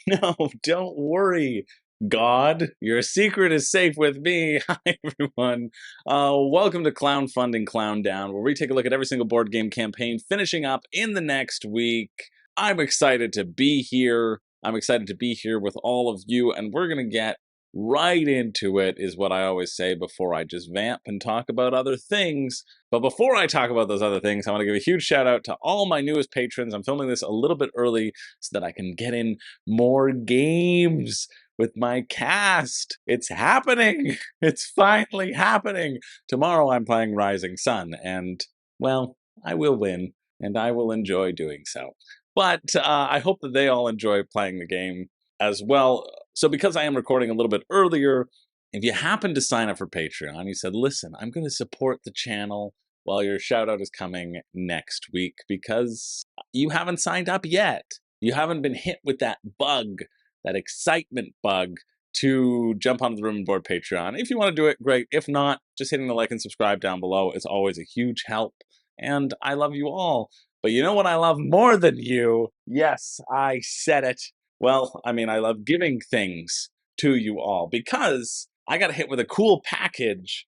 No, don't worry. God, your secret is safe with me. Hi, everyone. Welcome to Crowdfunding Countdown, where we take a look at every single board game campaign finishing up in the next week. I'm excited to be here. I'm excited to be here with all of you, and we're going to get right into it, is what I always say before I just vamp and talk about other things. But before I talk about those other things, I want to give a huge shout out to all my newest patrons. I'm filming this a little bit early so that I can get in more games with my cast. It's happening. It's finally happening. Tomorrow I'm playing Rising Sun, and, well, I will win, and I will enjoy doing so. But I hope that they all enjoy playing the game as well. So because I am recording a little bit earlier, if you happen to sign up for Patreon, you said, listen, I'm going to support the channel while your shout out is coming next week because you haven't signed up yet. You haven't been hit with that bug, that excitement bug, to jump onto the Room and Board Patreon. If you want to do it, great. If not, just hitting the like and subscribe down below is always a huge help. And I love you all. But you know what I love more than you? Yes, I said it. Well, I mean, I love giving things to you all because I got hit with a cool package.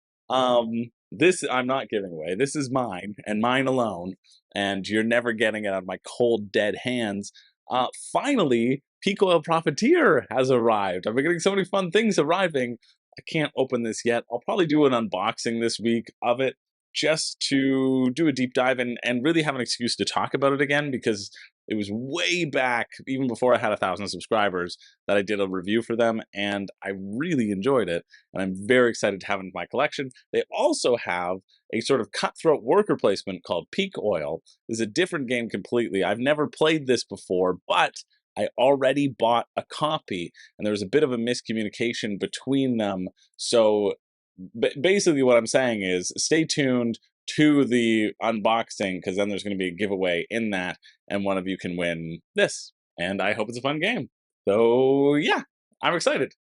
This I'm not giving away. This is mine and mine alone. And you're never getting it out of my cold, dead hands. Finally, Peak Oil Profiteer has arrived. I've been getting so many fun things arriving. I can't open this yet. I'll probably do an unboxing this week of it just to do a deep dive and really have an excuse to talk about it again, because it was way back, even before I had 1,000 subscribers, that I did a review for them, and I really enjoyed it, and I'm very excited to have it in my collection. They also have a sort of cutthroat worker placement called Peak Oil. This is a different game completely. I've never played this before, but I already bought a copy, and there was a bit of a miscommunication between them. So basically what I'm saying is stay tuned to the unboxing, because then there's going to be a giveaway in that, and one of you can win this. And I hope it's a fun game. So yeah, I'm excited.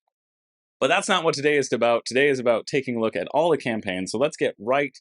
But that's not what today is about. Today is about taking a look at all the campaigns. So let's get right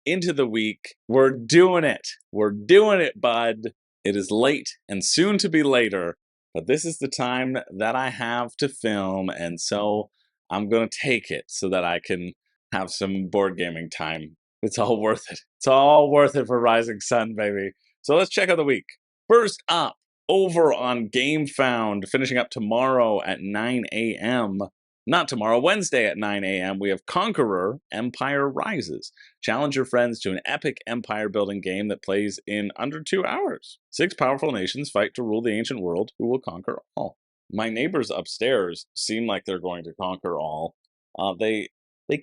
into the week. We're doing it. We're doing it, bud. It is late and soon to be later, but this is the time that I have to film, and so I'm going to take it so that I can have some board gaming time. It's all worth it. It's all worth it for Rising Sun, baby. So let's check out the week. First up, over on GameFound, finishing up tomorrow at 9 a.m. Not tomorrow, Wednesday at 9 a.m., we have Conqueror Empire Rises. Challenge your friends to an epic empire building game that plays in under 2 hours. 6 powerful nations fight to rule the ancient world. Who will conquer all? My neighbors upstairs seem like they're going to conquer all. They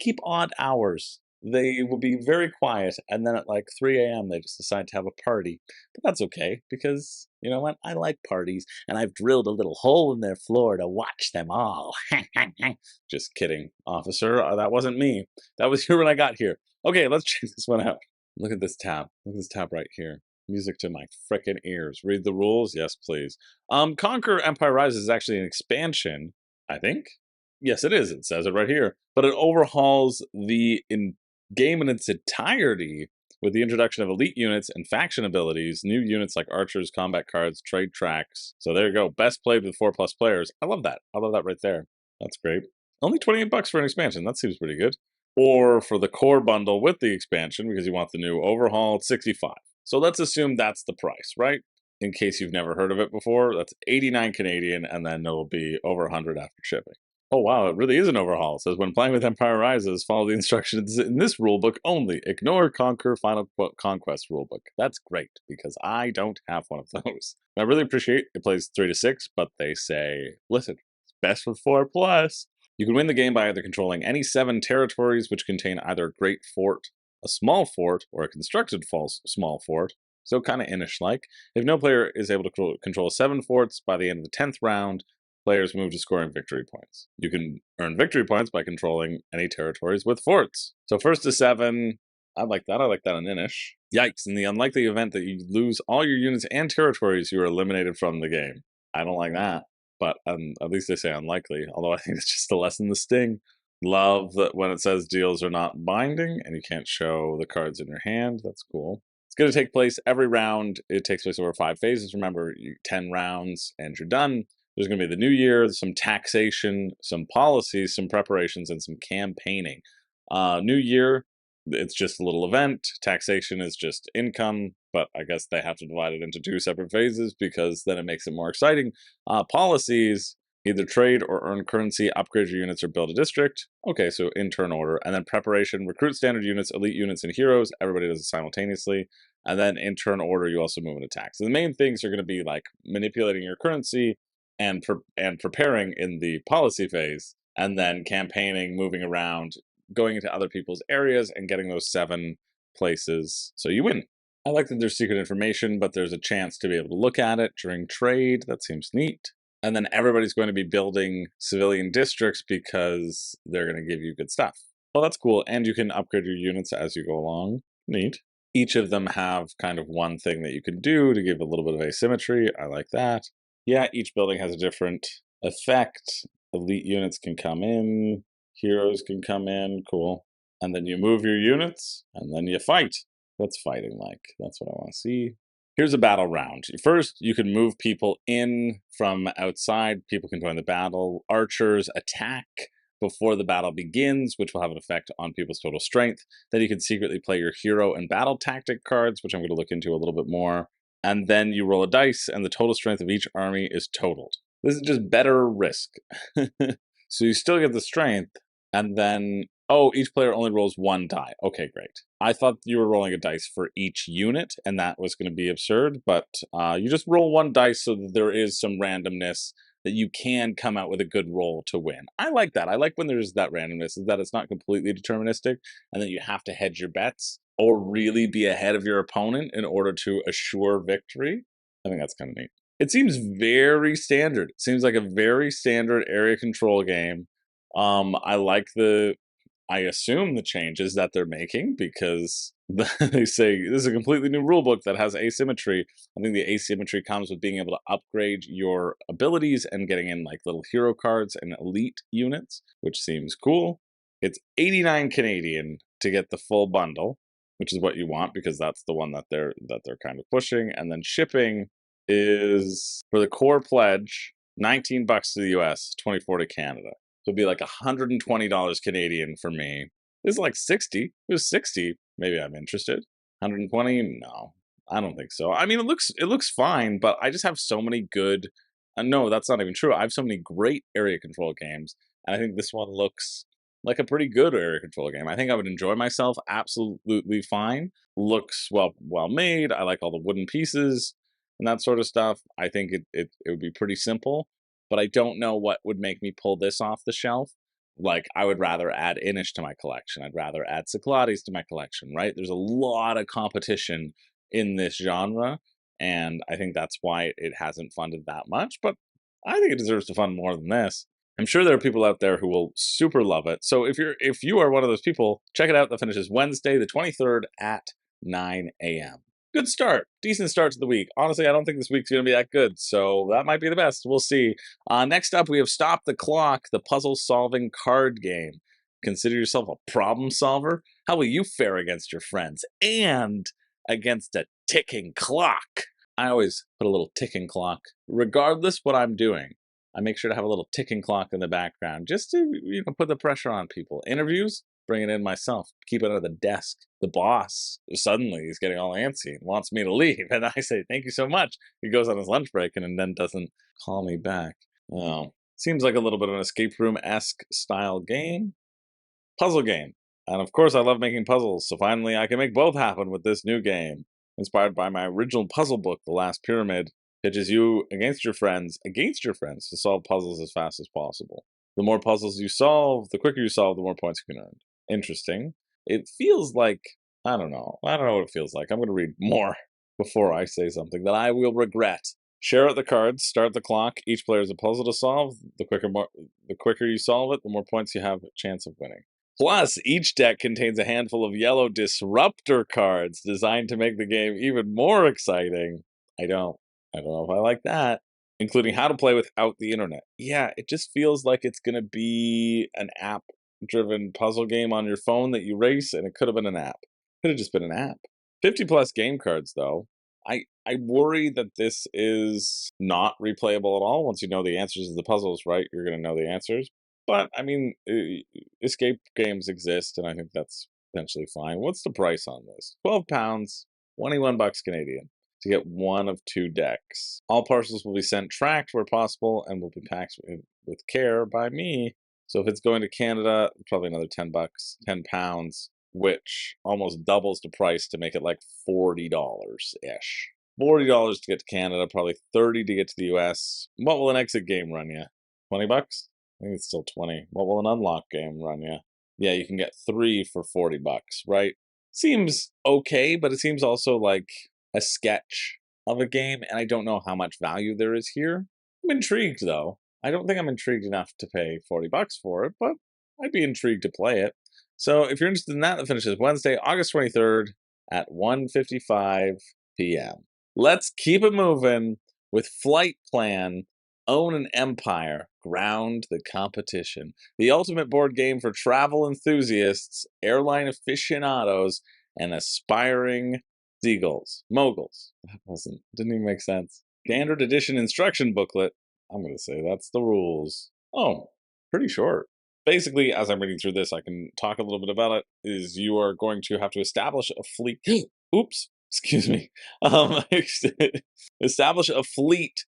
keep odd hours. They will be very quiet, and then at like 3 a.m. they just decide to have a party. But that's okay, because, you know what? I like parties, and I've drilled a little hole in their floor to watch them all. Just kidding, officer. That wasn't me. That was here when I got here. Okay, let's check this one out. Look at this tab. Look at this tab right here. Music to my frickin' ears. Read the rules? Yes, please. Conquer Empire Rises is actually an expansion, I think. Yes, it is. It says it right here. But it overhauls the game in its entirety with the introduction of elite units and faction abilities, new units like archers, combat cards, trade tracks. So there you go. Best played with 4+ players. I love that. I love that right there. That's great. Only 28 bucks for an expansion. That seems pretty good. Or for the core bundle with the expansion, because you want the new overhaul, it's 65. So let's assume that's the price, right? In case you've never heard of it before, that's 89 Canadian, and then it'll be over 100 after shipping. Oh wow, it really is an overhaul. It says, when playing with Empire Rises, follow the instructions in this rulebook only. Ignore Conquer Final Conquest rulebook. That's great, because I don't have one of those. I really appreciate it plays 3 to 6, but they say, listen, it's best with 4+. You can win the game by either controlling any 7 territories which contain either a great fort, a small fort, or a constructed small fort. So kind of Inish-like. If no player is able to control 7 forts by the end of the 10th round, players move to scoring victory points. You can earn victory points by controlling any territories with forts. So first to 7, I like that. I like that on Inish. Yikes, in the unlikely event that you lose all your units and territories, you are eliminated from the game. I don't like that, but at least they say unlikely, although I think it's just to lessen the sting. Love that when it says deals are not binding and you can't show the cards in your hand. That's cool. It's going to take place every round. It takes place over 5 phases. Remember, 10 rounds and you're done. There's going to be the new year, some taxation, some policies, some preparations, and some campaigning. New year, it's just a little event. Taxation is just income, but I guess they have to divide it into 2 separate phases because then it makes it more exciting. Policies, either trade or earn currency, upgrade your units, or build a district. Okay, so in turn order. And then preparation, recruit standard units, elite units, and heroes. Everybody does it simultaneously. And then in turn order, you also move into tax. So the main things are going to be like manipulating your currency and preparing in the policy phase, and then campaigning, moving around, going into other people's areas, and getting those 7 places so you win. I like that there's secret information, but there's a chance to be able to look at it during trade. That seems neat. And then everybody's going to be building civilian districts because they're going to give you good stuff. Well, that's cool. And you can upgrade your units as you go along. Neat. Each of them have kind of one thing that you can do to give a little bit of asymmetry. I like that. Yeah, each building has a different effect. Elite units can come in. Heroes can come in. Cool. And then you move your units, and then you fight. What's fighting like? That's what I want to see. Here's a battle round. First, you can move people in from outside. People can join the battle. Archers attack before the battle begins, which will have an effect on people's total strength. Then you can secretly play your hero and battle tactic cards, which I'm going to look into a little bit more. And then you roll a dice, and the total strength of each army is totaled. This is just better risk. So you still get the strength, and then, oh, each player only rolls 1 die. Okay, great. I thought you were rolling a dice for each unit, and that was going to be absurd, but you just roll 1 dice so that there is some randomness, that you can come out with a good roll to win. I like that. I like when there's that randomness, is that it's not completely deterministic, and that you have to hedge your bets, or really be ahead of your opponent in order to assure victory. I think that's kind of neat. It seems very standard. It seems like a very standard area control game. I assume the changes that they're making, because they say this is a completely new rulebook that has asymmetry. I think the asymmetry comes with being able to upgrade your abilities and getting in like little hero cards and elite units, which seems cool. It's 89 Canadian to get the full bundle, which is what you want because that's the one that they're kind of pushing. And then shipping is for the core pledge, $19 to the US, 24 to Canada. So it'd be like $120 Canadian for me. This is like 60. If it was 60, maybe I'm interested. 120? No, I don't think so. I mean, it looks fine, but I just have so many good. No, that's not even true. I have so many great area control games, and I think this one looks like a pretty good area control game. I think I would enjoy myself absolutely fine. Looks well made. I like all the wooden pieces and that sort of stuff. I think it would be pretty simple, but I don't know what would make me pull this off the shelf. Like, I would rather add Inish to my collection. I'd rather add Cyclades to my collection, right? There's a lot of competition in this genre, and I think that's why it hasn't funded that much, but I think it deserves to fund more than this. I'm sure there are people out there who will super love it. So if you are one of those people, check it out. The finish is Wednesday, the 23rd at 9 a.m. Good start. Decent start to the week. Honestly, I don't think this week's going to be that good, so that might be the best. We'll see. Next up, we have Stop the Clock, the puzzle-solving card game. Consider yourself a problem solver? How will you fare against your friends and against a ticking clock? I always put a little ticking clock, regardless what I'm doing. I make sure to have a little ticking clock in the background just to, put the pressure on people. Interviews, bring it in myself. Keep it under the desk. The boss, suddenly, he's getting all antsy and wants me to leave. And I say, thank you so much. He goes on his lunch break and then doesn't call me back. Oh, seems like a little bit of an escape room-esque style game. Puzzle game. And of course, I love making puzzles, so finally I can make both happen with this new game. Inspired by my original puzzle book, The Last Pyramid, pitches you against your friends to solve puzzles as fast as possible. The more puzzles you solve, the quicker you solve, the more points you can earn. Interesting. It feels like, I don't know what it feels like. I'm going to read more before I say something that I will regret. Share out the cards, start the clock. Each player has a puzzle to solve. The quicker you solve it, the more points you have a chance of winning. Plus, each deck contains a handful of yellow disruptor cards designed to make the game even more exciting. I don't know if I like that. Including how to play without the internet. Yeah, it just feels like it's going to be an app-driven puzzle game on your phone that you race, and it could have been an app. Could have just been an app. 50 plus game cards, though. I worry that this is not replayable at all. Once you know the answers to the puzzles, right, you're going to know the answers. But, I mean, escape games exist, and I think that's potentially fine. What's the price on this? £12, 21 bucks Canadian to get one of 2 decks. All parcels will be sent tracked where possible and will be packed with care by me. So if it's going to Canada, probably another 10 bucks, 10 pounds, which almost doubles the price to make it like $40-ish. $40 to get to Canada, probably $30 to get to the US. What will an exit game run you? 20 bucks? I think it's still 20. What will an unlock game run you? Yeah, you can get 3 for 40 bucks, right? Seems okay, but it seems also like a sketch of a game, and I don't know how much value there is here. I'm intrigued, though. I don't think I'm intrigued enough to pay 40 bucks for it, but I'd be intrigued to play it. So if you're interested in that, it finishes Wednesday, August 23rd at 1:55 p.m. Let's keep it moving with Flight Plan, Own an Empire, Ground the Competition. The ultimate board game for travel enthusiasts, airline aficionados, and aspiring moguls. That didn't even make sense. Standard edition instruction booklet. I'm going to say that's the rules. Oh, pretty short. Basically, as I'm reading through this, I can talk a little bit about it, is you are going to have to establish a fleet. Oops, excuse me. Establish a fleet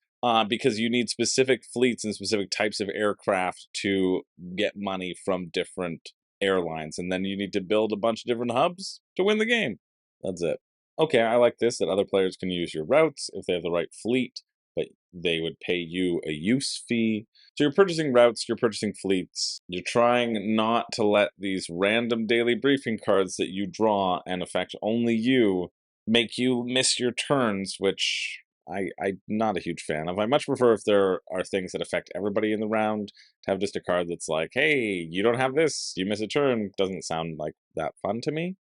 because you need specific fleets and specific types of aircraft to get money from different airlines. And then you need to build a bunch of different hubs to win the game. That's it. Okay, I like this, that other players can use your routes if they have the right fleet, but they would pay you a use fee. So you're purchasing routes, you're purchasing fleets. You're trying not to let these random daily briefing cards that you draw and affect only you make you miss your turns, which I'm not a huge fan of. I much prefer if there are things that affect everybody in the round to have just a card that's like, hey, you don't have this, you miss a turn. Doesn't sound like that fun to me.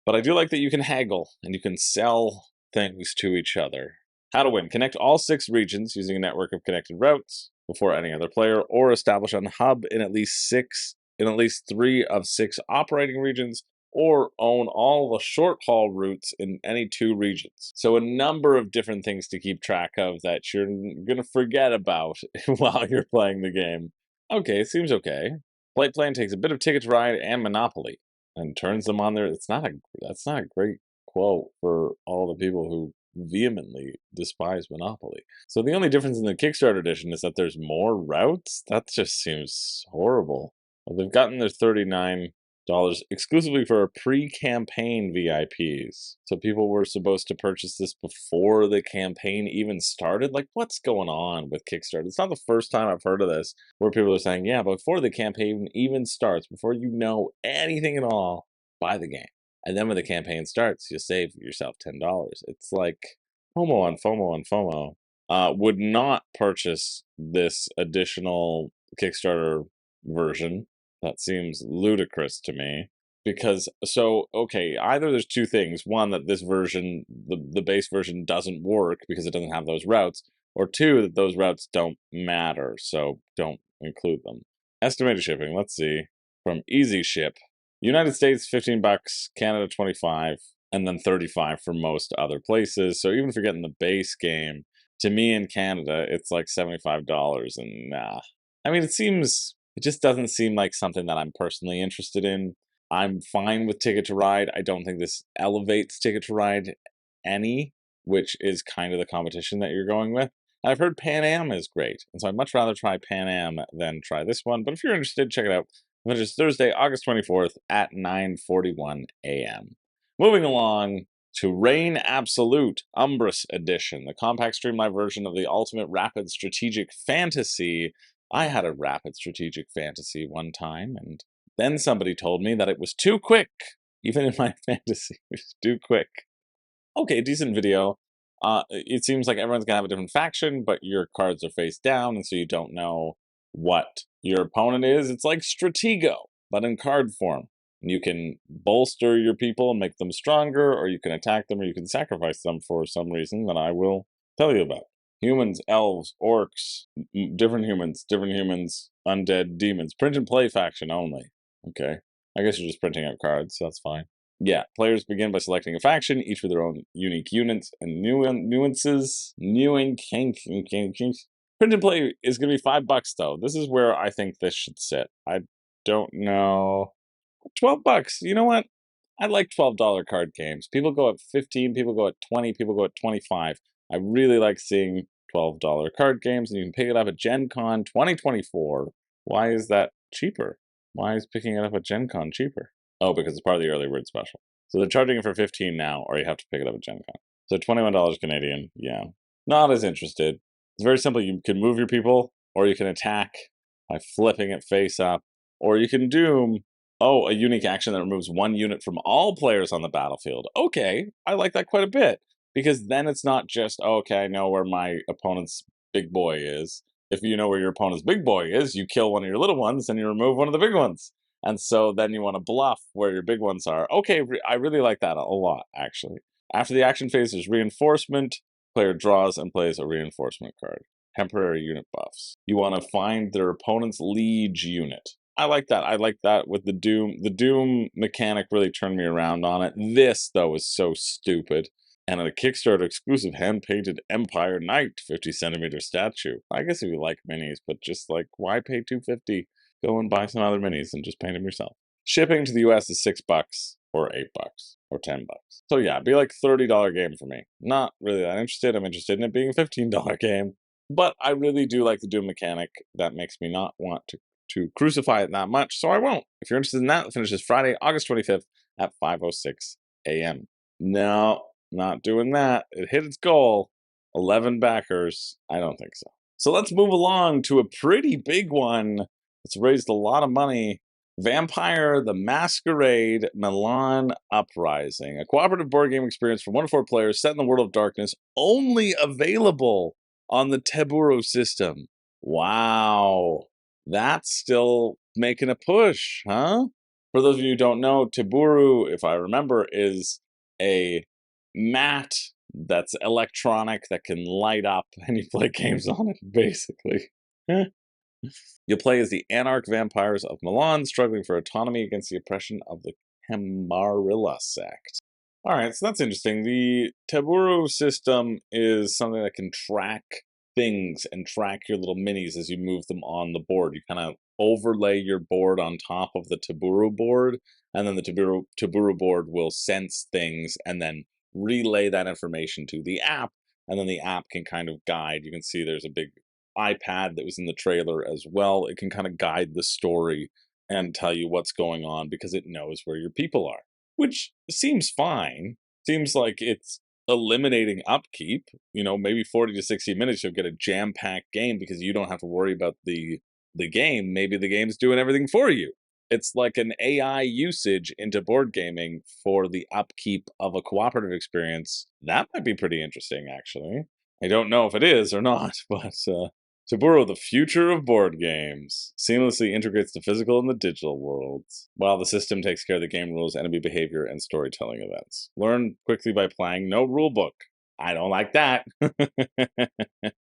But I do like that you can haggle and you can sell things to each other. How to win. Connect all 6 regions using a network of connected routes before any other player, or establish a hub in at least 3 of 6 operating regions, or own all the short-haul routes in any 2 regions. So a number of different things to keep track of that you're going to forget about while you're playing the game. Okay, it seems okay. Flight Plan takes a bit of Ticket to Ride and Monopoly and turns them on there. That's not a great quote for all the people who vehemently despise Monopoly. So the only difference in the Kickstarter edition is that there's more routes? That just seems horrible. Well, they've gotten their $39 exclusively for pre-campaign VIPs. So people were supposed to purchase this before the campaign even started? Like, what's going on with Kickstarter? It's not the first time I've heard of this, where people are saying, yeah, before the campaign even starts, before you know anything at all, buy the game. And then when the campaign starts, you save yourself $10. It's like FOMO on FOMO on FOMO. Would not purchase this additional Kickstarter version. That seems ludicrous to me. Because, okay, either there's 2 things. One, that this version, the base version, doesn't work because it doesn't have those routes. Or 2, that those routes don't matter, so don't include them. Estimated shipping, let's see. From Easy Ship. United States, 15 bucks, Canada, 25, and then 35 for most other places. So even if you're getting the base game, to me in Canada, it's like $75, and nah. I mean, it just doesn't seem like something that I'm personally interested in. I'm fine with Ticket to Ride. I don't think this elevates Ticket to Ride any, which is kind of the competition that you're going with. And I've heard Pan Am is great, and so I'd much rather try Pan Am than try this one. But if you're interested, check it out. Which is Thursday, August 24th at 9:41 a.m. Moving along to Reign Absolute, Umbrous Edition, the compact streamlined version of the ultimate rapid strategic fantasy. I had a rapid strategic fantasy one time, and then somebody told me that it was too quick. Even in my fantasy, it was too quick. Okay, decent video. It seems like everyone's gonna have a different faction, but your cards are face down, and so you don't know what your opponent is. It's like Stratego, but in card form. And you can bolster your people and make them stronger, or you can attack them, or you can sacrifice them for some reason that I will tell you about. Humans, elves, orcs, different humans, undead, demons. Print and play faction only. Okay. I guess you're just printing out cards, so that's fine. Yeah, players begin by selecting a faction, each with their own unique units and nuances. Print and play is going to be $5 though. This is where I think this should sit. I don't know. $12. You know what? I like $12 card games. People go at 15, people go at 20, people go at 25. I really like seeing $12 card games, and you can pick it up at Gen Con 2024. Why is that cheaper? Why is picking it up at Gen Con cheaper? Oh, because it's part of the early bird special. So they're charging it for 15 now, or you have to pick it up at Gen Con. So $21 Canadian, yeah. Not as interested. It's very simple. You can move your people, or you can attack by flipping it face up, or you can doom. Oh, a unique action that removes one unit from all players on the battlefield. Okay, I like that quite a bit. Because then it's not just, oh, okay, I know where my opponent's big boy is. If you know where your opponent's big boy is, you kill one of your little ones and you remove one of the big ones. And so then you want to bluff where your big ones are. Okay, I really like that a lot, actually. After the action phase, there's reinforcement. Player draws and plays a reinforcement card. Temporary unit buffs. You want to find their opponent's liege unit. I like that. I like that with the Doom. The Doom mechanic really turned me around on it. This, though, is so stupid. And a Kickstarter exclusive hand-painted Empire Knight 50cm statue. I guess if you like minis, but just like, why pay $250? Go and buy some other minis and just paint them yourself. Shipping to the US is $6 or $8 or $10. So yeah, it'd be like $30 game for me. Not really that interested. I'm interested in it being a $15 game. But I really do like the Doom mechanic. That makes me not want to crucify it that much, so I won't. If you're interested in that, it finishes Friday, August 25th at 5:06 a.m. No, not doing that. It hit its goal. 11 backers. I don't think so. So let's move along to a pretty big one. It's raised a lot of money. Vampire the Masquerade Milan Uprising. A cooperative board game experience for 1 to 4 players set in the world of darkness, only available on the Teburu system. Wow. That's still making a push, huh? For those of you who don't know, Teburu, if I remember, is a mat that's electronic that can light up and you play games on it, basically. You play as the anarch vampires of Milan, struggling for autonomy against the oppression of the Camarilla sect. Alright, so that's interesting. The Teburu system is something that can track things and track your little minis as you move them on the board. You kind of overlay your board on top of the Teburu board, and then the Teburu board will sense things and then relay that information to the app, and then the app can kind of guide. You can see there's a big iPad that was in the trailer as well. It can kind of guide the story and tell you what's going on because it knows where your people are, which seems fine. Seems like it's eliminating upkeep. You know, maybe 40 to 60 minutes you'll get a jam-packed game because you don't have to worry about the game. Maybe the game's doing everything for you. It's like an AI usage into board gaming for the upkeep of a cooperative experience. That might be pretty interesting, actually. I don't know if it is or not, but Teburu, the future of board games, seamlessly integrates the physical and the digital worlds, while the system takes care of the game rules, enemy behavior, and storytelling events. Learn quickly by playing, no rulebook. I don't like that.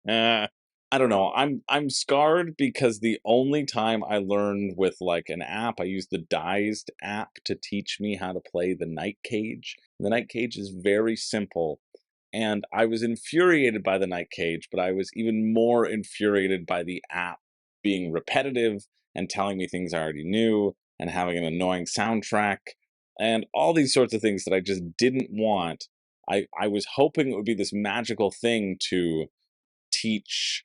I don't know. I'm scarred because the only time I learned with like an app, I used the Dized app to teach me how to play the Night Cage. The Night Cage is very simple. And I was infuriated by the Night Cage, but I was even more infuriated by the app being repetitive and telling me things I already knew and having an annoying soundtrack and all these sorts of things that I just didn't want. I was hoping it would be this magical thing to teach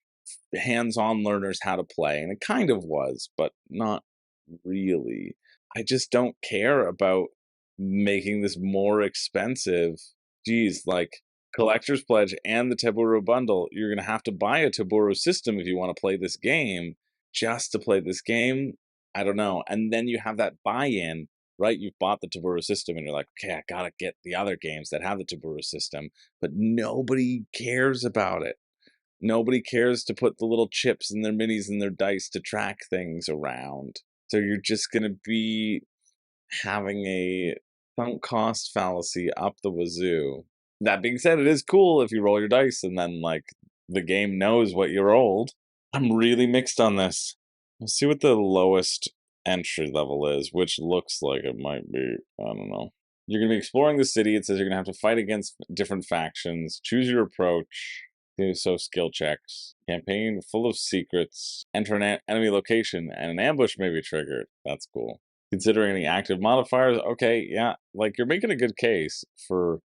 hands-on learners how to play, and it kind of was, but not really. I just don't care about making this more expensive. Geez, like Collector's Pledge and the Teburu bundle, you're going to have to buy a Teburu system if you want to play this game. Just to play this game, I don't know. And then you have that buy-in, right? You've bought the Teburu system and you're like, okay, I got to get the other games that have the Teburu system. But nobody cares about it. Nobody cares to put the little chips in their minis and their dice to track things around. So you're just going to be having a sunk cost fallacy up the wazoo. That being said, it is cool if you roll your dice and then, like, the game knows what you rolled. I'm really mixed on this. We'll see what the lowest entry level is, which looks like it might be, I don't know. You're going to be exploring the city. It says you're going to have to fight against different factions. Choose your approach. So skill checks. Campaign full of secrets. Enter an enemy location, and an ambush may be triggered. That's cool. Considering any active modifiers, okay, yeah, like you're making a good case for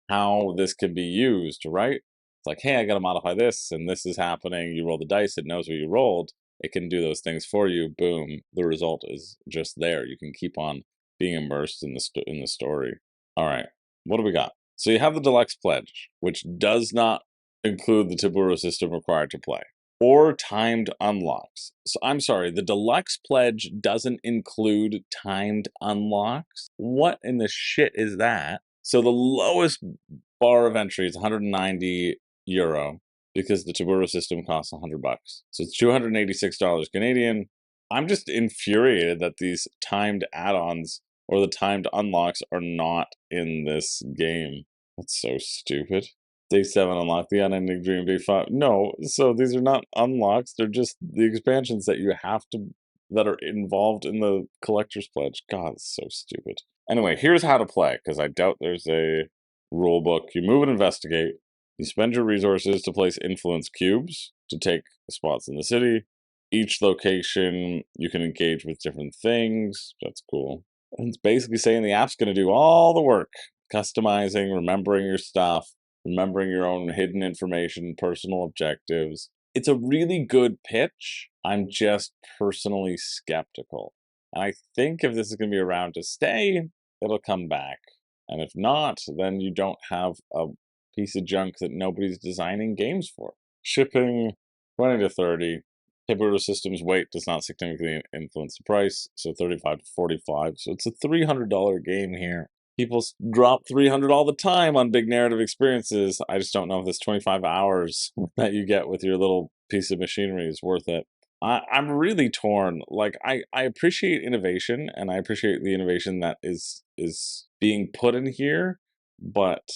how this can be used, right? It's like, hey, I got to modify this, and this is happening. You roll the dice, it knows what you rolled. It can do those things for you. Boom, the result is just there. You can keep on being immersed in the story. All right, what do we got? So you have the Deluxe Pledge, which does not include the Teburu system required to play, or timed unlocks. So I'm sorry, the Deluxe Pledge doesn't include timed unlocks? What in the shit is that? So the lowest bar of entry is 190 euro because the Teburu system costs 100 bucks. So it's $286 Canadian. I'm just infuriated that these timed add-ons or the timed unlocks are not in this game. That's so stupid. Day 7 unlock the unending dream. Day 5 no, so these are not unlocks, they're just the expansions that you have to that are involved in the collector's pledge. God, it's so stupid. Anyway, here's how to play, because I doubt there's a rule book. You move and investigate. You spend your resources to place influence cubes to take spots in the city. Each location you can engage with different things. That's cool. And it's basically saying the app's going to do all the work. Customizing, remembering your stuff, remembering your own hidden information, personal objectives. It's a really good pitch. I'm just personally skeptical. And I think if this is going to be around to stay, it'll come back. And if not, then you don't have a piece of junk that nobody's designing games for. Shipping, 20 to 30. Teburu Systems weight does not significantly influence the price, so 35 to 45. So it's a $300 game here. People drop 300 all the time on big narrative experiences. I just don't know if this 25 hours that you get with your little piece of machinery is worth it. I'm really torn. Like, I appreciate innovation, and I appreciate the innovation that is being put in here, but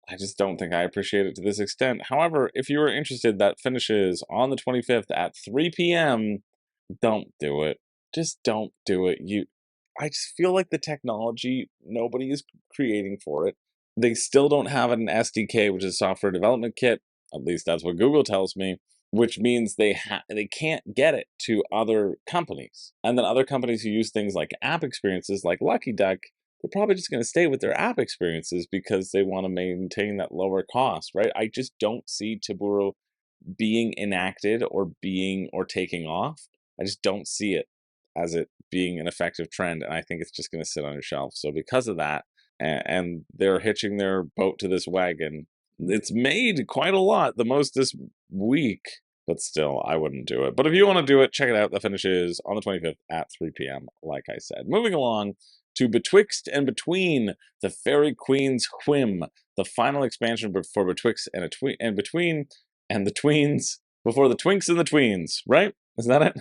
I just don't think I appreciate it to this extent. However, if you are interested, that finishes on the 25th at 3 p.m. Don't do it. Just don't do it. I just feel like the technology, nobody is creating for it. They still don't have an SDK, which is software development kit. At least that's what Google tells me, which means they can't get it to other companies. And then other companies who use things like app experiences, like Lucky Duck, they're probably just going to stay with their app experiences because they want to maintain that lower cost, right? I just don't see Teburu being enacted or taking off. I just don't see it as it being an effective trend, and I think it's just going to sit on your shelf. So because of that, and they're hitching their boat to this wagon, it's made quite a lot, the most this week, but still, I wouldn't do it. But if you want to do it, check it out. The finish is on the 25th at 3 p.m., like I said. Moving along to Betwixt and Between, the Fairy Queen's Whim, the final expansion for Betwixt and Between, and the Tweens, before the Twinks and the Tweens, right? Is that it?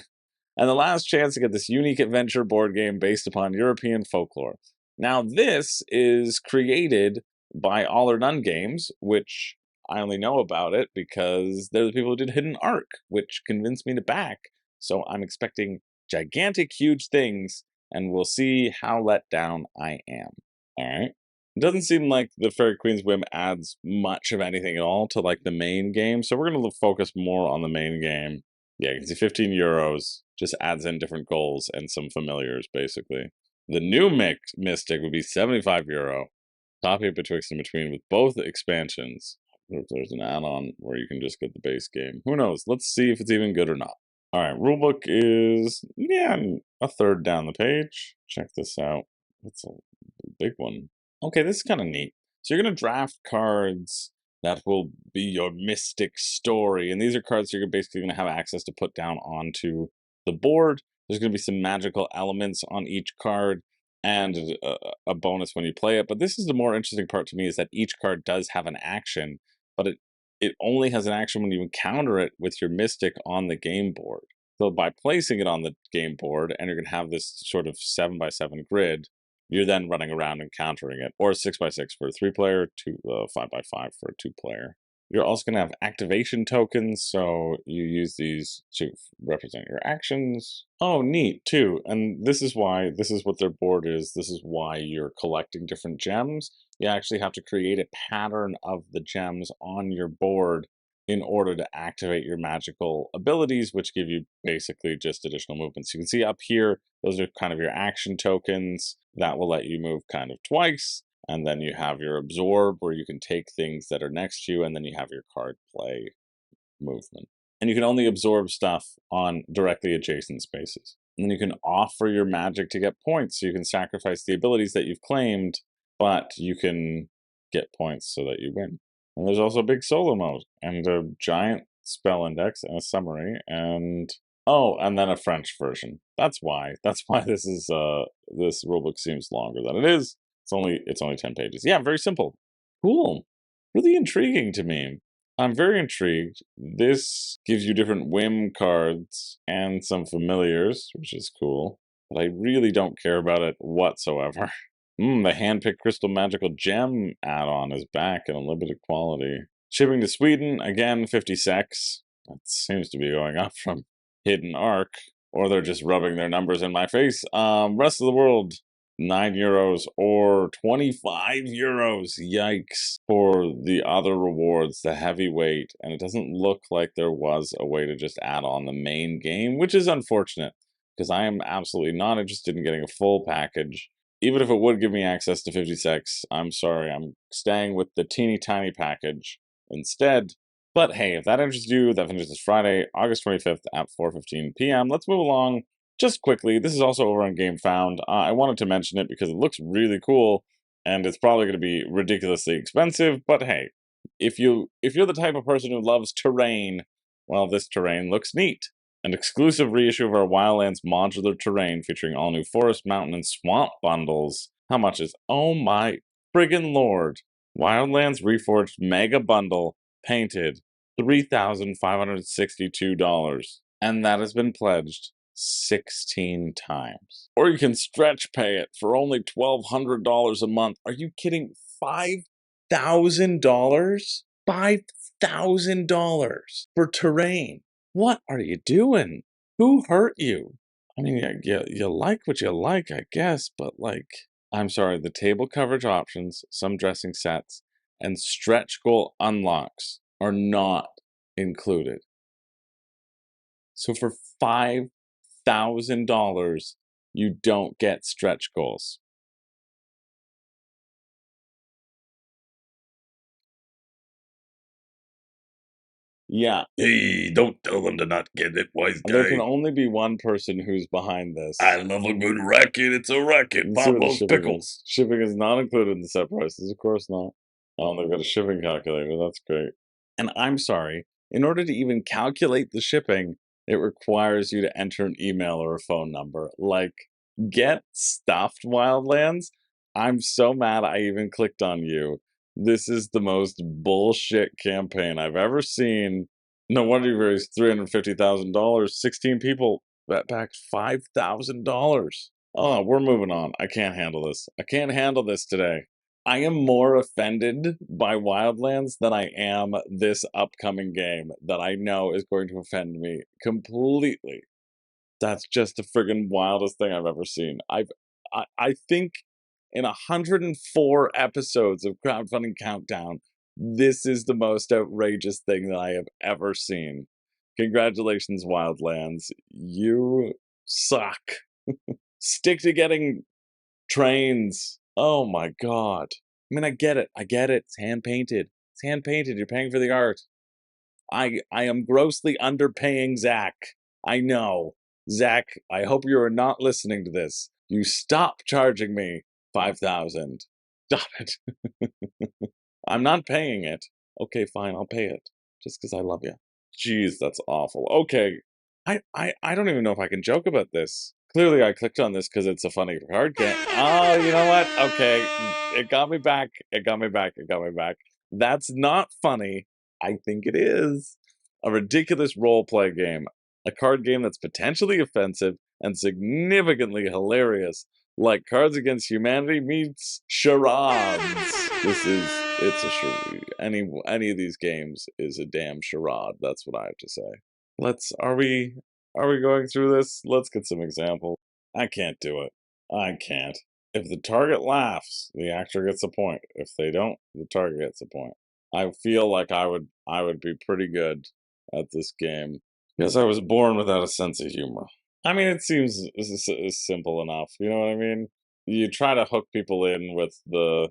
And the last chance to get this unique adventure board game based upon European folklore. Now, this is created by All or None Games, which I only know about it because they're the people who did Hidden Arc, which convinced me to back. So I'm expecting gigantic, huge things, and we'll see how let down I am. All right. It doesn't seem like the Fairy Queen's Whim adds much of anything at all to like the main game, so we're going to focus more on the main game. Yeah, you can see 15 euros, just adds in different goals and some familiars, basically. The new Mystic would be 75 euro. Copy of Betwixt and Between with both expansions. If there's an add-on where you can just get the base game. Who knows? Let's see if it's even good or not. All right, rulebook is, yeah, a third down the page. Check this out. That's a big one. Okay, this is kind of neat. So you're going to draft cards that will be your mystic story. And these are cards you're basically going to have access to put down onto the board. There's going to be some magical elements on each card and a bonus when you play it. But this is the more interesting part to me, is that each card does have an action, but it only has an action when you encounter it with your mystic on the game board. So by placing it on the game board, and you're going to have this sort of 7x7 grid, you're then running around and countering it, or 6x6 for a 3-player, 5x5 for a 2-player. You're also going to have activation tokens, so you use these to represent your actions. Oh, neat, too. And this is what their board is. This is why you're collecting different gems. You actually have to create a pattern of the gems on your board in order to activate your magical abilities, which give you basically just additional movements. You can see up here, those are kind of your action tokens that will let you move kind of twice. And then you have your absorb, where you can take things that are next to you, and then you have your card play movement. And you can only absorb stuff on directly adjacent spaces. And then you can offer your magic to get points, so you can sacrifice the abilities that you've claimed, but you can get points so that you win. And there's also a big solo mode, and a giant spell index, and a summary, and oh, and then a French version. That's why this is this rulebook seems longer than it is. It's only 10 pages. Yeah, very simple. Cool. Really intriguing to me. I'm very intrigued. This gives you different Whim cards and some familiars, which is cool. But I really don't care about it whatsoever. The handpicked crystal magical gem add-on is back in a limited quality. Shipping to Sweden, again, 50 secs. That seems to be going up from Hidden Arc. Or they're just rubbing their numbers in my face. Rest of the world, €9 or 25 euros. Yikes. For the other rewards, the heavyweight. And it doesn't look like there was a way to just add on the main game, which is unfortunate, because I am absolutely not interested in getting a full package. Even if it would give me access to 50 secs, I'm sorry, I'm staying with the teeny tiny package instead. But hey, if that interests you, that finishes this Friday, August 25th at 4:15 p.m. Let's move along just quickly. This is also over on GameFound. I wanted to mention it because it looks really cool, and it's probably going to be ridiculously expensive. But hey, if you're the type of person who loves terrain, well, this terrain looks neat. An exclusive reissue of our Wildlands modular terrain featuring all new forest, mountain, and swamp bundles. How much is? Oh my friggin' lord! Wildlands Reforged Mega Bundle, painted, $3,562. And that has been pledged 16 times. Or you can stretch pay it for only $1,200 a month. Are you kidding? $5,000? $5,000 for terrain. What are you doing? Who hurt you? I mean, you like what you like, I guess, but like, I'm sorry, the table coverage options, some dressing sets, and stretch goal unlocks are not included. So for $5,000, you don't get stretch goals. Yeah. Hey, don't tell them to not get it, wise guy. There can only be one person who's behind this. I love a good racket. It's a racket. Bob loves pickles. Shipping is not included in the set prices. Of course not. Oh, they've got a shipping calculator. That's great. And I'm sorry, in order to even calculate the shipping, it requires you to enter an email or a phone number. Like, get stuffed, Wildlands. I'm so mad I even clicked on you. This is the most bullshit campaign I've ever seen. No wonder you raised $350,000. 16 people bet back $5,000. Oh, we're moving on. I can't handle this. I can't handle this today. I am more offended by Wildlands than I am this upcoming game that I know is going to offend me completely. That's just the friggin' wildest thing I've ever seen. I think in 104 episodes of Crowdfunding Countdown, this is the most outrageous thing that I have ever seen. Congratulations, Wildlands. You suck. Stick to getting trains. Oh my god. I mean, I get it. It's hand-painted. It's hand-painted. You're paying for the art. I am grossly underpaying Zach. I know. Zach, I hope you are not listening to this. You stop charging me $5,000. Stop it. I'm not paying it. Okay, fine, I'll pay it. Just because I love you. Jeez, that's awful. Okay. I don't even know if I can joke about this. Clearly, I clicked on this because it's a funny card game. Oh, you know what? Okay. It got me back. That's not funny. I think it is. A ridiculous role-play game. A card game that's potentially offensive and significantly hilarious. Like Cards Against Humanity meets Charades. This is It's a charade. Any of these games is a damn charade. That's what I have to say. Are we going through this? Let's get some examples. I can't do it. I can't. If the target laughs, the actor gets a point. If they don't, the target gets a point. I feel like I would be pretty good at this game because I was born without a sense of humor. I mean, it seems is simple enough. You know what I mean? You try to hook people in with the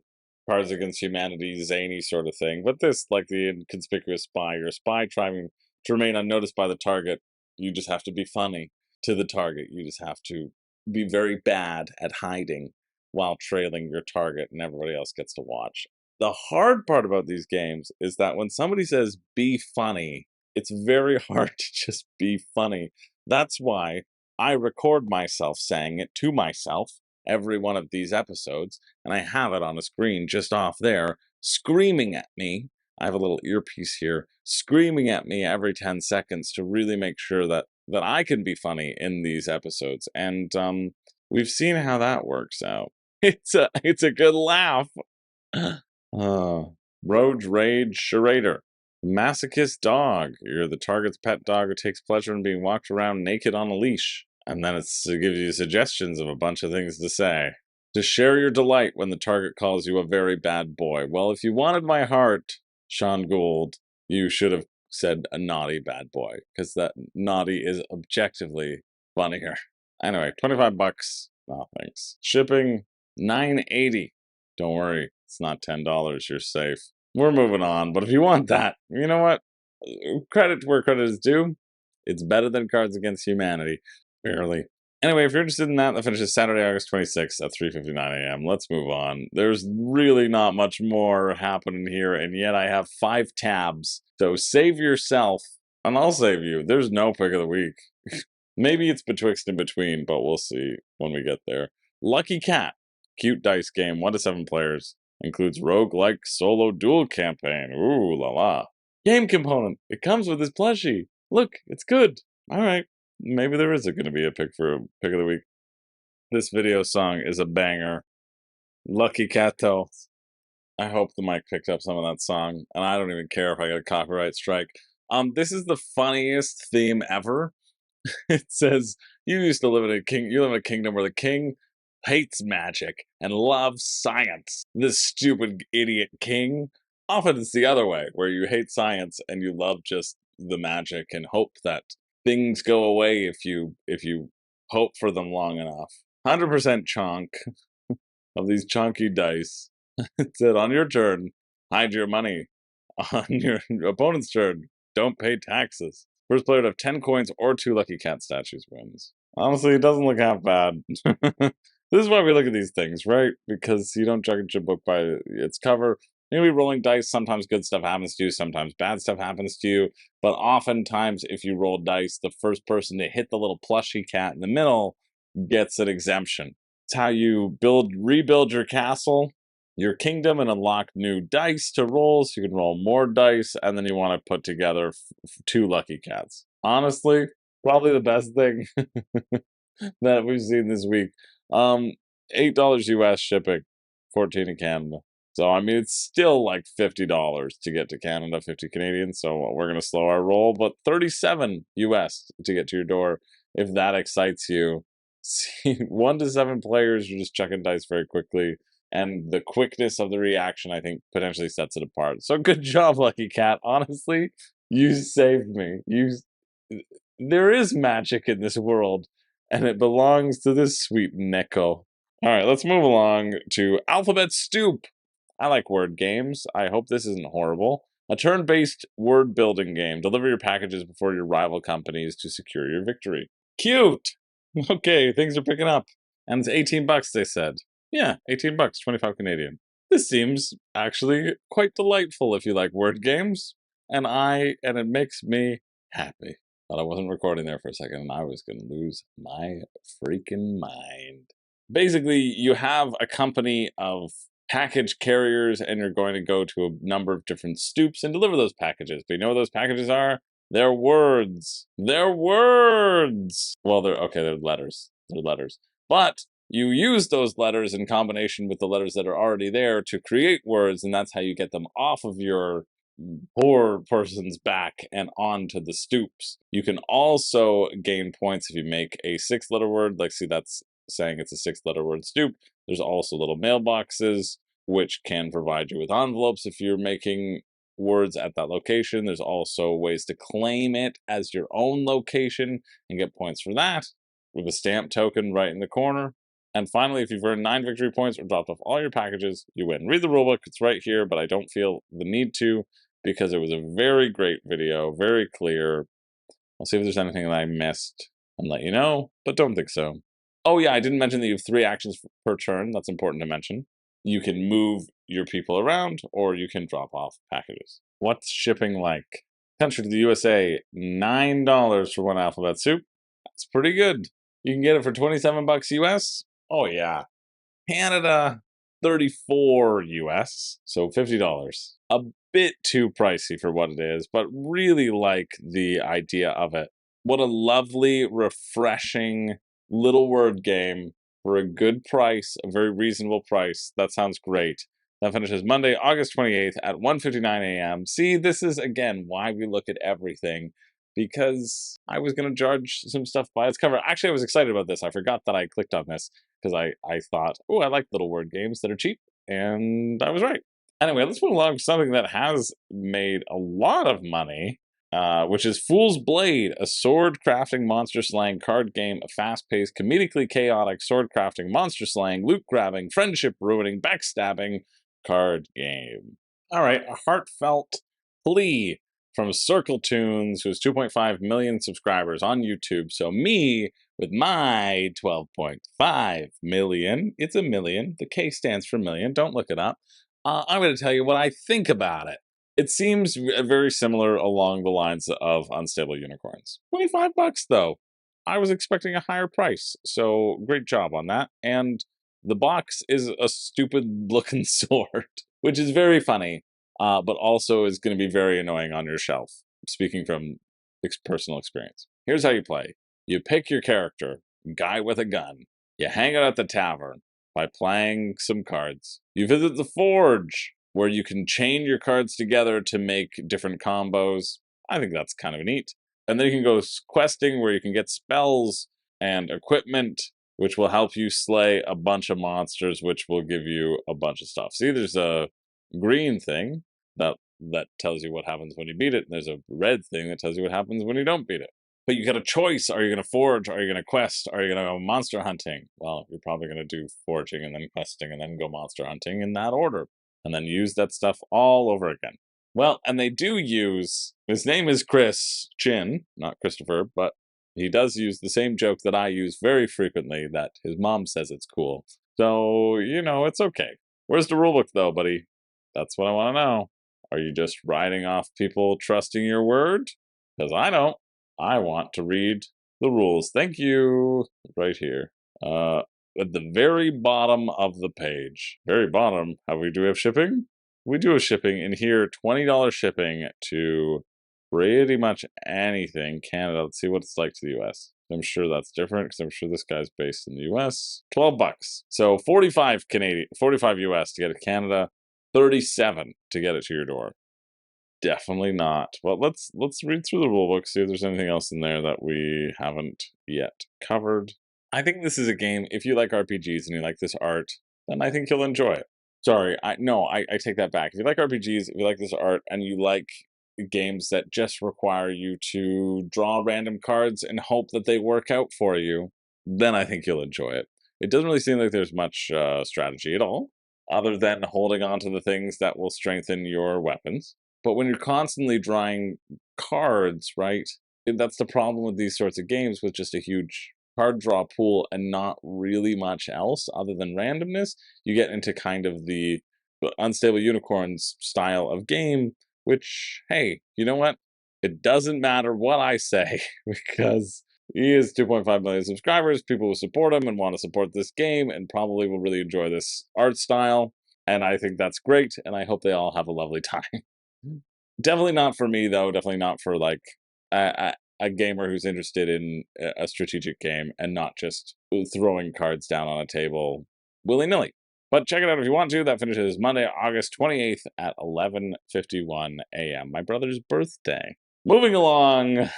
Cards Against Humanity zany sort of thing, but this, like the inconspicuous spy, you're a spy trying to remain unnoticed by the target. You just have to be funny to the target. You just have to be very bad at hiding while trailing your target, and everybody else gets to watch. The hard part about these games is that when somebody says be funny, it's very hard to just be funny. That's why I record myself saying it to myself every one of these episodes, and I have it on a screen just off there, screaming at me. I have a little earpiece here, screaming at me every 10 seconds to really make sure that I can be funny in these episodes. And we've seen how that works out. It's a good laugh. Road Rage Charader. Masochist dog. You're the target's pet dog who takes pleasure in being walked around naked on a leash. And then it gives you suggestions of a bunch of things to say. To share your delight when the target calls you a very bad boy. Well, if you wanted my heart, Sean Gould, you should have said a naughty bad boy, because that naughty is objectively funnier. Anyway, $25. Oh, thanks. Shipping, $9.80. Don't worry, it's not $10. You're safe. We're moving on, but if you want that, you know what? Credit where credit is due. It's better than Cards Against Humanity. Barely. Anyway, if you're interested in that finishes Saturday, August 26th at 3:59 a.m. Let's move on. There's really not much more happening here, and yet I have 5 tabs. So save yourself, and I'll save you. There's no pick of the week. Maybe it's betwixt and between, but we'll see when we get there. Lucky Cat. Cute dice game, 1 to 7 players. Includes roguelike solo duel campaign. Ooh la la. Game component. It comes with this plushie. Look, it's good. Alright. Maybe there is going to be a pick of the week. This video song is a banger. Lucky Cat, though. I hope the mic picked up some of that song, and I don't even care if I get a copyright strike. This is the funniest theme ever. It says, you live in a kingdom where the king hates magic and loves science. This stupid idiot king. Often it's the other way, where you hate science and you love just the magic and hope that things go away if you hope for them long enough. 100% chonk of these chonky dice. It said, on your turn, hide your money. On your opponent's turn, don't pay taxes. First player to have 10 coins or 2 Lucky Cat statues wins. Honestly, it doesn't look half bad. This is why we look at these things, right? Because you don't judge a book by its cover. Maybe rolling dice, sometimes good stuff happens to you, sometimes bad stuff happens to you. But oftentimes, if you roll dice, the first person to hit the little plushy cat in the middle gets an exemption. It's how you rebuild your castle, your kingdom, and unlock new dice to roll, so you can roll more dice, and then you want to put together 2 Lucky Cats. Honestly, probably the best thing that we've seen this week. $8 US shipping, 14 in Canada. So, I mean, it's still like $50 to get to Canada, 50 Canadian, so we're going to slow our roll, but 37 US to get to your door, if that excites you. See, 1 to 7 players, you're just chucking dice very quickly, and the quickness of the reaction, I think, potentially sets it apart. So, good job, Lucky Cat. Honestly, you saved me. There is magic in this world, and it belongs to this sweet Neko. All right, let's move along to Alphabet Stoop. I like word games. I hope this isn't horrible. A turn-based word-building game. Deliver your packages before your rival companies to secure your victory. Cute! Okay, things are picking up. And it's $18, they said. Yeah, $18, 25 Canadian. This seems actually quite delightful if you like word games. And it makes me happy. Thought I wasn't recording there for a second, and I was going to lose my freaking mind. Basically, you have a company of package carriers, and you're going to go to a number of different stoops and deliver those packages. But you know what those packages are? They're words. They're words! Well, they're letters. They're letters. But you use those letters in combination with the letters that are already there to create words, and that's how you get them off of your poor person's back and onto the stoops. You can also gain points if you make a 6-letter word. Like, see, that's saying it's a 6-letter word stoop. There's also little mailboxes, which can provide you with envelopes if you're making words at that location. There's also ways to claim it as your own location and get points for that, with a stamp token right in the corner. And finally, if you've earned 9 victory points or dropped off all your packages, you win. Read the rulebook, it's right here, but I don't feel the need to because it was a very great video, very clear. I'll see if there's anything that I missed and let you know, but don't think so. Oh yeah, I didn't mention that you have 3 actions per turn. That's important to mention. You can move your people around, or you can drop off packages. What's shipping like? Country to the USA, $9 for 1 alphabet soup. That's pretty good. You can get it for 27 bucks US. Oh yeah. Canada, 34 US, so $50. A bit too pricey for what it is, but really like the idea of it. What a lovely, refreshing little word game for a good price, a very reasonable price. That sounds great. That finishes Monday, August 28th at 1:59 a.m. See, this is, again, why we look at everything, because I was going to judge some stuff by its cover. Actually, I was excited about this. I forgot that I clicked on this because I thought, oh, I like little word games that are cheap, and I was right. Anyway, let's move along to something that has made a lot of money, which is Fool's Blade, a sword crafting monster slaying card game, a fast-paced, comedically chaotic sword crafting monster slaying, loot grabbing, friendship ruining, backstabbing card game. All right, a heartfelt plea from Circle Tunes, who has 2.5 million subscribers on YouTube. So me, with my 12.5 million, it's a million. The K stands for million. Don't look it up. I'm going to tell you what I think about it. It seems very similar along the lines of Unstable Unicorns. 25 bucks though. I was expecting a higher price, so great job on that. And the box is a stupid looking sword, which is very funny, but also is going to be very annoying on your shelf, speaking from personal experience. Here's how you play. You pick your character, guy with a gun. You hang out at the tavern by playing some cards. You visit the forge, where you can chain your cards together to make different combos. I think that's kind of neat. And then you can go questing, where you can get spells and equipment, which will help you slay a bunch of monsters, which will give you a bunch of stuff. See, there's a green thing that tells you what happens when you beat it, and there's a red thing that tells you what happens when you don't beat it. But you got a choice. Are you going to forge? Are you going to quest? Are you going to go monster hunting? Well, you're probably going to do forging and then questing and then go monster hunting in that order. And then use that stuff all over again. Well, and they do use, his name is Chris Chin, not Christopher, but he does use the same joke that I use very frequently, that his mom says it's cool. So, you know, it's okay. Where's the rulebook though, buddy? That's what I want to know. Are you just riding off people trusting your word? Because I don't. I want to read the rules. Thank you. Right here. At the very bottom of the page. Very bottom. Do we have shipping? We do have shipping. In here, $20 shipping to pretty much anything. Canada. Let's see what it's like to the US. I'm sure that's different because I'm sure this guy's based in the US. 12 bucks. So 45 Canadian, 45 US to get it to Canada. 37 to get it to your door. Definitely not. Well, let's read through the rulebook, see if there's anything else in there that we haven't yet covered. I think this is a game, if you like RPGs and you like this art, then I think you'll enjoy it. Sorry, I take that back. If you like RPGs, if you like this art, and you like games that just require you to draw random cards and hope that they work out for you, then I think you'll enjoy it. It doesn't really seem like there's much strategy at all, other than holding on to the things that will strengthen your weapons. But when you're constantly drawing cards, right, that's the problem with these sorts of games, with just a huge card draw pool and not really much else other than randomness. You get into kind of the Unstable Unicorns style of game, which, hey, you know what? It doesn't matter what I say, because he has 2.5 million subscribers. People will support him and want to support this game and probably will really enjoy this art style. And I think that's great, and I hope they all have a lovely time. Definitely not for me, though. Definitely not for, like, a gamer who's interested in a strategic game and not just throwing cards down on a table willy-nilly. But check it out if you want to. That finishes Monday, August 28th at 11:51 a.m., my brother's birthday. Moving along,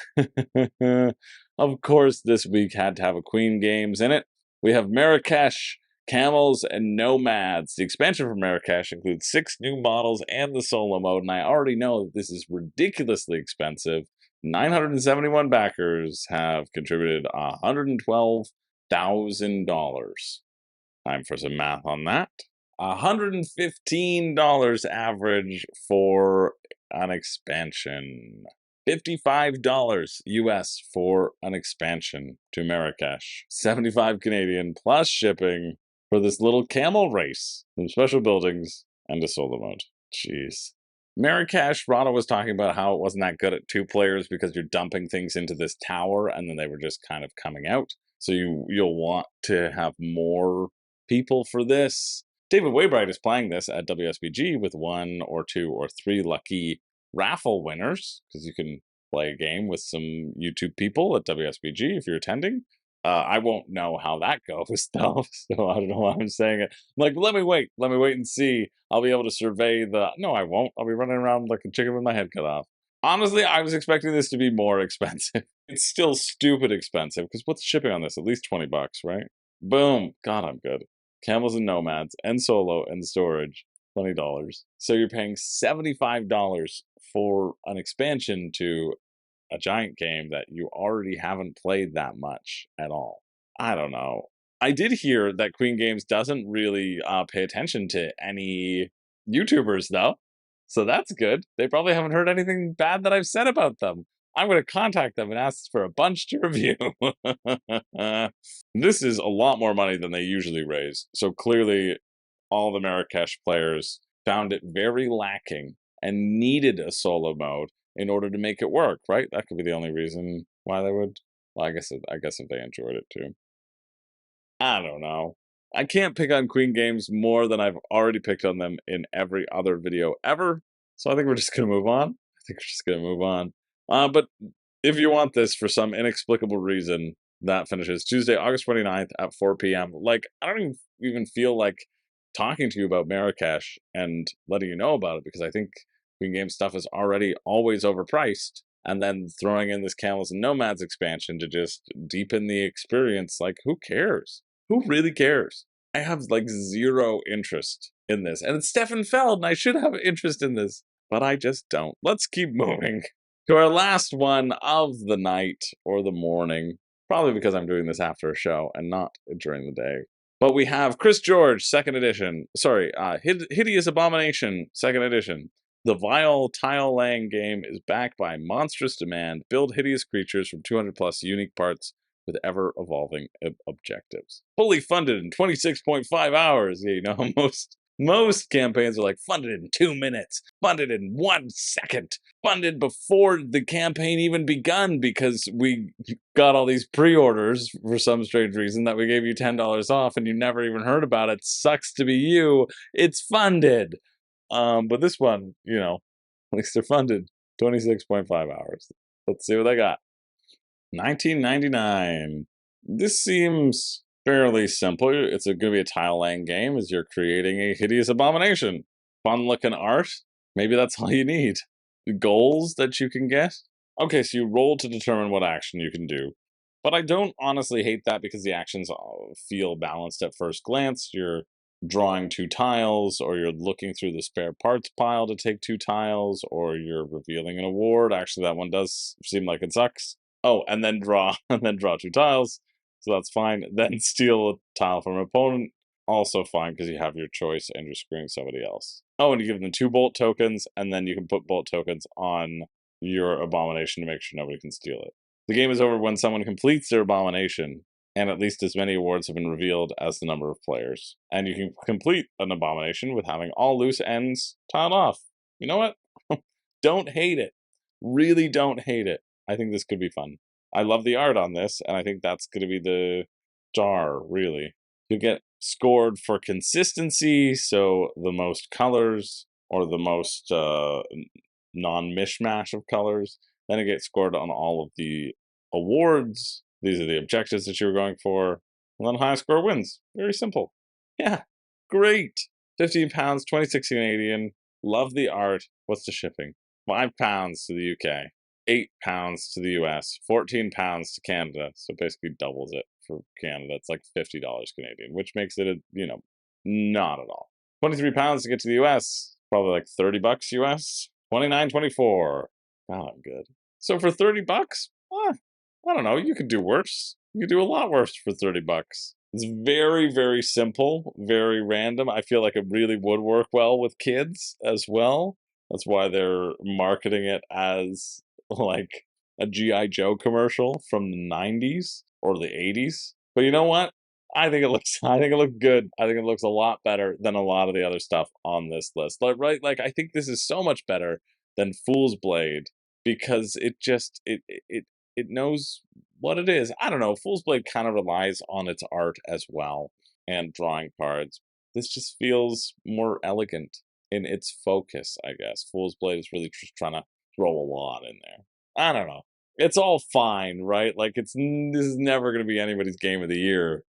of course, this week had to have a Queen Games in it. We have Marrakesh, Camels, and Nomads. The expansion for Marrakesh includes 6 new models and the solo mode, and I already know that this is ridiculously expensive. 971 backers have contributed $112,000. Time for some math on that. $115 average for an expansion. $55 US for an expansion to Marrakesh. 75 Canadian plus shipping for this little camel race, some special buildings, and a solo mode. Jeez. Marrakesh, Rana was talking about how it wasn't that good at 2 players because you're dumping things into this tower and then they were just kind of coming out. So you'll want to have more people for this. David Waybright is playing this at WSBG with 1 or 2 or 3 lucky raffle winners, because you can play a game with some YouTube people at WSBG if you're attending. I won't know how that goes, though, so I don't know why I'm saying it. I'm like, let me wait and see. I'll be able to survey the... No, I won't. I'll be running around like a chicken with my head cut off. Honestly, I was expecting this to be more expensive. It's still stupid expensive, because what's shipping on this? At least $20, right? Boom. God, I'm good. Camels and Nomads, and solo, and storage. $20. So you're paying $75 for an expansion to a giant game that you already haven't played that much at all. I don't know. I did hear that Queen Games doesn't really pay attention to any YouTubers, though. So that's good. They probably haven't heard anything bad that I've said about them. I'm going to contact them and ask for a bunch to review. This is a lot more money than they usually raise. So clearly, all the Marrakesh players found it very lacking and needed a solo mode in order to make it work, right? That could be the only reason why they would. Well, I guess if they enjoyed it too. I don't know. I can't pick on Queen Games more than I've already picked on them in every other video ever. So I think we're just going to move on. But if you want this for some inexplicable reason, that finishes Tuesday, August 29th at 4 p.m. Like, I don't even feel like talking to you about Marrakesh and letting you know about it, because I think Queen Game stuff is already always overpriced. And then throwing in this Camels and Nomads expansion to just deepen the experience, like, who cares? Who really cares? I have, like, zero interest in this. And it's Stefan Feld, and I should have interest in this, but I just don't. Let's keep moving to our last one of the night or the morning, probably because I'm doing this after a show and not during the day. But we have Chris George, 2nd edition. Sorry, Hideous Abomination, 2nd edition. The vile tile-laying game is backed by monstrous demand. Build hideous creatures from 200 plus unique parts with ever-evolving objectives. Fully funded in 26.5 hours. Yeah, you know, most campaigns are like funded in 2 minutes, funded in 1 second, funded before the campaign even begun, because we got all these pre-orders for some strange reason that we gave you $10 off and you never even heard about it. Sucks to be you. It's funded. But this one, you know, at least they're funded 26.5 hours. Let's see what I got. 1999. This seems fairly simple. It's going to be a tile-laying game as you're creating a hideous abomination. Fun-looking art. Maybe that's all you need. Goals that you can get. Okay, so you roll to determine what action you can do. But I don't honestly hate that, because the actions feel balanced at first glance. You're drawing 2 tiles, or you're looking through the spare parts pile to take 2 tiles, or you're revealing an award. Actually, that one does seem like it sucks. Oh, and then draw 2 tiles. So that's fine. Then steal a tile from an opponent. Also fine, because you have your choice and you're screwing somebody else. Oh, and you give them 2 bolt tokens, and then you can put bolt tokens on your abomination to make sure nobody can steal it. The game is over when someone completes their abomination, and at least as many awards have been revealed as the number of players. And you can complete an abomination with having all loose ends tiled off. You know what? Don't hate it. Really don't hate it. I think this could be fun. I love the art on this, and I think that's going to be the star, really. You get scored for consistency, so the most colors, or the most non-mishmash of colors, Then it gets scored on all of the awards. These are the objectives that you were going for. And then highest score wins. Very simple. Yeah, great. £15, 26 Canadian. Love the art. What's the shipping? £5 to the UK. £8 to the US. £14 to Canada. So basically doubles it for Canada. It's like $50 Canadian, which makes it, not at all. £23 to get to the US. Probably like $30 US. 29.24. God, I'm good. So for $30, I don't know. You could do worse. You could do a lot worse for $30. It's very, very simple, very random. I feel like it really would work well with kids as well. That's why they're marketing it as like a G.I. Joe commercial from the 90s or the 80s. But you know what? I think it looks good. I think it looks a lot better than a lot of the other stuff on this list. Like I think this is so much better than Fool's Blade because it knows what it is. I don't know. Fool's Blade kind of relies on its art as well and drawing cards. This just feels more elegant in its focus, I guess. Fool's Blade is really just trying to throw a lot in there. I don't know. It's all fine, right? Like this is never going to be anybody's game of the year,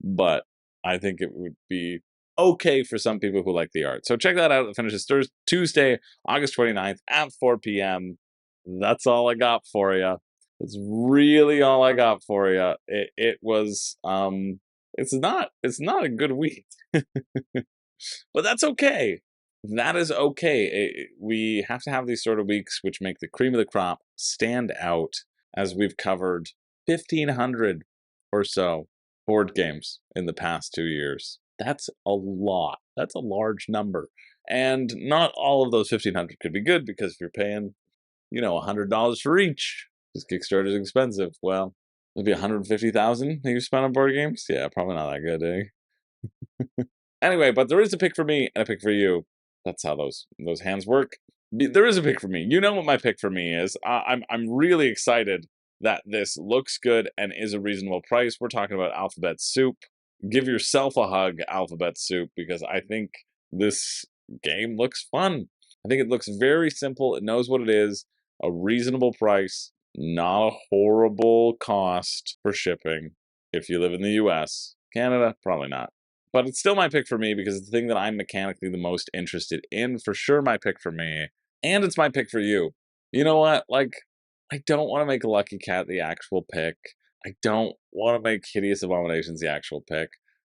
but I think it would be okay for some people who like the art. So check that out. It finishes Tuesday, August 29th at 4 p.m. That's all I got for you. It's really all I got for you. It was it's not a good week. But that's okay. That is okay. We have to have these sort of weeks which make the cream of the crop stand out, as we've covered 1,500 or so board games in the past 2 years. That's a lot. That's a large number. And not all of those 1,500 could be good, because if you're paying, $100 for each, because Kickstarter is expensive, well, maybe $150,000 that you spent on board games? Yeah, probably not that good, eh? Anyway, but there is a pick for me and a pick for you. That's how those hands work. There is a pick for me. You know what my pick for me is. I'm really excited that this looks good and is a reasonable price. We're talking about Alphabet Soup. Give yourself a hug, Alphabet Soup, because I think this game looks fun. I think it looks very simple. It knows what it is. A reasonable price, not a horrible cost for shipping if you live in the US. Canada, probably not. But it's still my pick for me because it's the thing that I'm mechanically the most interested in. For sure my pick for me. And it's my pick for you. You know what? Like, I don't want to make Lucky Cat the actual pick. I don't want to make Hideous Abominations the actual pick.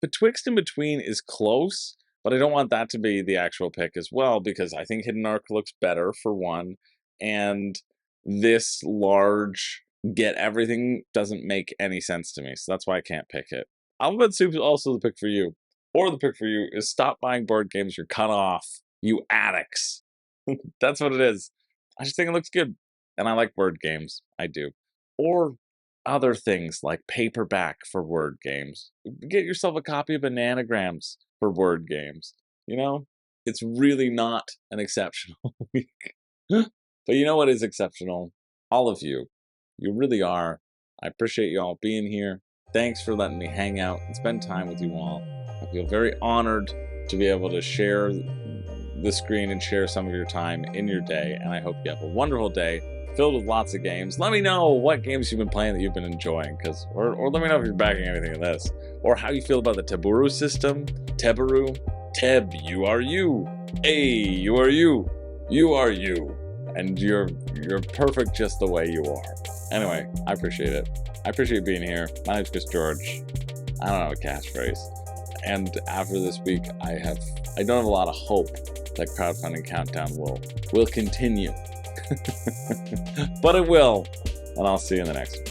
Betwixt in Between is close, but I don't want that to be the actual pick as well, because I think Hidden Arc looks better for one. And this large get everything doesn't make any sense to me. So that's why I can't pick it. Alphabet Soup is also the pick for you. Or the pick for you is stop buying board games you're cut off, you addicts. That's what it is. I just think it looks good. And I like word games. I do. Or other things like paperback for word games. Get yourself a copy of Bananagrams for word games. It's really not an exceptional week. But you know what is exceptional? All of you. You really are. I appreciate you all being here. Thanks for letting me hang out and spend time with you all. I feel very honored to be able to share the screen and share some of your time in your day. And I hope you have a wonderful day filled with lots of games. Let me know what games you've been playing that you've been enjoying, or let me know if you're backing anything of this, or how you feel about the Teburu system. Teburu, Teb, you are you. Hey, you are you. You are you, and you're perfect just the way you are. Anyway, I appreciate it. I appreciate being here. My name's Chris George. I don't have a catchphrase, and after this week, I don't have a lot of hope that Crowdfunding Countdown will continue. But it will, and I'll see you in the next one.